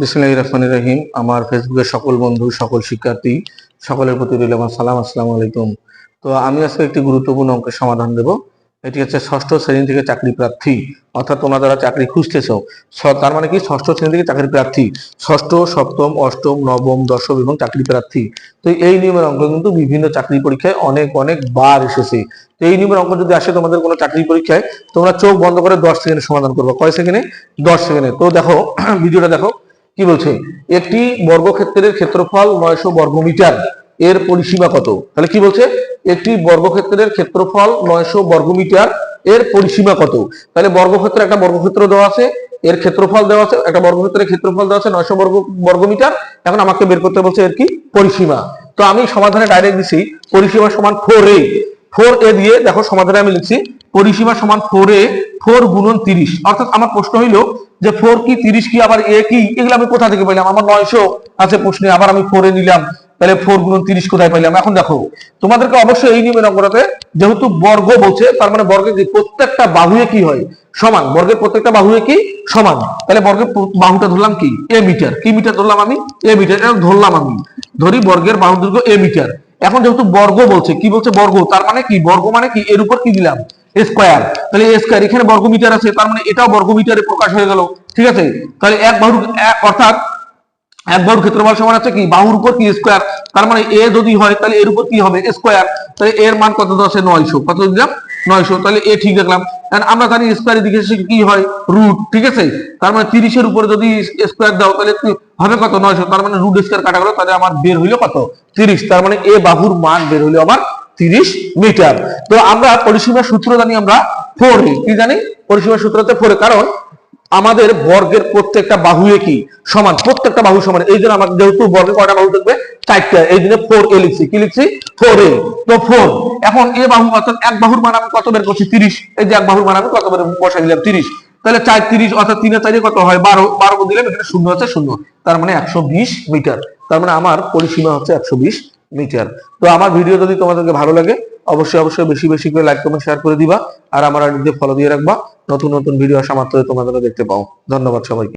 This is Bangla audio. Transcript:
বিসমিল্লাহির রহমানির রহিম। আমার ফেসবুকের সকল বন্ধু, সকল শিক্ষার্থী, সকলের প্রতি রইল আমার সালাম, আসসালামু আলাইকুম। তো আমি আজকে একটি গুরুত্বপূর্ণ অঙ্কের সমাধান দেব। এটি হচ্ছে ষষ্ঠ শ্রেণী থেকে চাকরি প্রার্থী, অর্থাৎ তোমরা যারা চাকরি খুঁজতেছো, তার মানে কি ষষ্ঠ শ্রেণী থেকে চাকরি প্রার্থী, ষষ্ঠ, সপ্তম, অষ্টম, নবম, দশম এবং চাকরি প্রার্থী। তো এই নিয়মের অঙ্ক কিন্তু বিভিন্ন চাকরি পরীক্ষায় অনেক বার এসেছে। তো এই নিয়মের অঙ্ক যদি আসে তোমাদের কোনো চাকরি পরীক্ষায়, তোমরা চোখ বন্ধ করে 10 সেকেন্ডে সমাধান করবে। কয় সেকেন্ডে? 10 সেকেন্ডে। তো দেখো ভিডিওটা দেখো কি বলছে। একটি বর্গক্ষেত্রের ক্ষেত্রফল 900 বর্গমিটার, এর পরিসীমা কত? তাহলে কি বলছে, একটি বর্গক্ষেত্রের ক্ষেত্রফল 900 বর্গমিটার, এর পরিসীমা কত? তাহলে বর্গক্ষেত্র, একটা বর্গক্ষেত্র দেওয়া আছে, এর ক্ষেত্রফল দেওয়া আছে, একটা বর্গক্ষেত্রের ক্ষেত্রফল দেওয়া আছে 900 বর্গমিটার। এখন আমাকে বের করতে বলছে এর কি পরিসীমা। তো আমি সমাধানে ডাইরেক্ট দিছি পরিসীমা সমান 4a। 4a দিয়ে দেখো সমাধানে আমি লিখছি পরিসীমা সমান 4a, 4 গুণন 30। অর্থাৎ আমার প্রশ্ন হইল যে 4 কি, 30 কি, আবার a কি, এগুলো আমি কোথা থেকে পাইলাম? আমার 900 আছে প্রশ্নে, আবার আমি 4 এ নিলাম, তাহলে 4 গুণন 30 কোথায় পাইলাম? এখন দেখো তোমাদেরকে অবশ্যই এই নিয়মের অঙ্কটাতে যেহেতু বর্গ বলছে, তার মানে বর্গের প্রত্যেকটা বাহুয়ে কি হয়? সমান। বর্গের প্রত্যেকটা বাহুয়ে কি? সমান। তাহলে বর্গের বাহুটা ধরলাম কি? a metre. কি মিটার ধরলাম আমি? a metre. এটা ধরলাম আমি, ধরি বর্গের বাহুর দৈর্ঘ্য a মিটার। এখন যেহেতু বর্গ বলছে, কি বলছে? বর্গ। তার মানে কি? বর্গ মানে কি? এর উপর কি দিলাম? স্কয়ার। তাহলে a স্কয়ার, এখানে বর্গমিটার আছে, তার মানে এটাও বর্গমিটারে প্রকাশ হয়ে গেল। ঠিক আছে? তাহলে এক বাহুর, অর্থাৎ এক বাহুর ক্ষেত্রফল সমান আছে কি? বাহুর উপর কি? স্কয়ার। তার মানে a যদি হয় তাহলে এর উপর কি হবে? স্কয়ার। তাহলে এর মান কত আছে? 900। কত দিলাম? 900। তাহলে a ঠিক রাখলাম। আমরা জানি স্কয়ারের দিকে কি হয়? রুট। ঠিক আছে? তার মানে 30 এর উপরে যদি স্কয়ার দাও তাহলে হবে কত? 900। তার মানে রুট স্কয়ার কাটা গেল, তাহলে আমার বের হইলো কত? 30। তার মানে a বাহুর মান বের হইলো আমার 30 মিটার। তো আমরা পরিসীমার সূত্র জানি, আমরা 4 কি জানি? পরিসীমার সূত্রতে 4, কারণ আমাদের বর্গের প্রত্যেকটা বাহুয়ে কি? সমান। প্রত্যেকটা বাহু সমান। এই জন্য আমাদের যেহেতু বর্গের কয়টা বাহু থাকবে? 4টা। এই জন্য 4a লিখছি। কি লিখছি? 4a। তো 4। এখন এ বাহু, অর্থাৎ এক বাহুর মান আমি কত বের করছি? 30। এই যে এক বাহুর মান আমি কত বের বসাই দিলাম? 30। তাহলে 4 30, অর্থাৎ 3 এর 4 কত হয়? 12। 12 দিলাম, এখানে শূন্য আছে, শূন্য। তার মানে 120 মিটার। তার মানে আমার পরিসীমা হচ্ছে 120 মিটার। তো আমার ভিডিও যদি তোমাদেরকে ভালো লাগে, অবশ্যই বেশি করে লাইক, কমেন্ট, শেয়ার করে দিবা। আর আমার আইডিতে ফলো দিয়ে রাখবা। নতুন ভিডিও আসা মাত্রই তোমরা দেখতে পাও। ধন্যবাদ সবাইকে।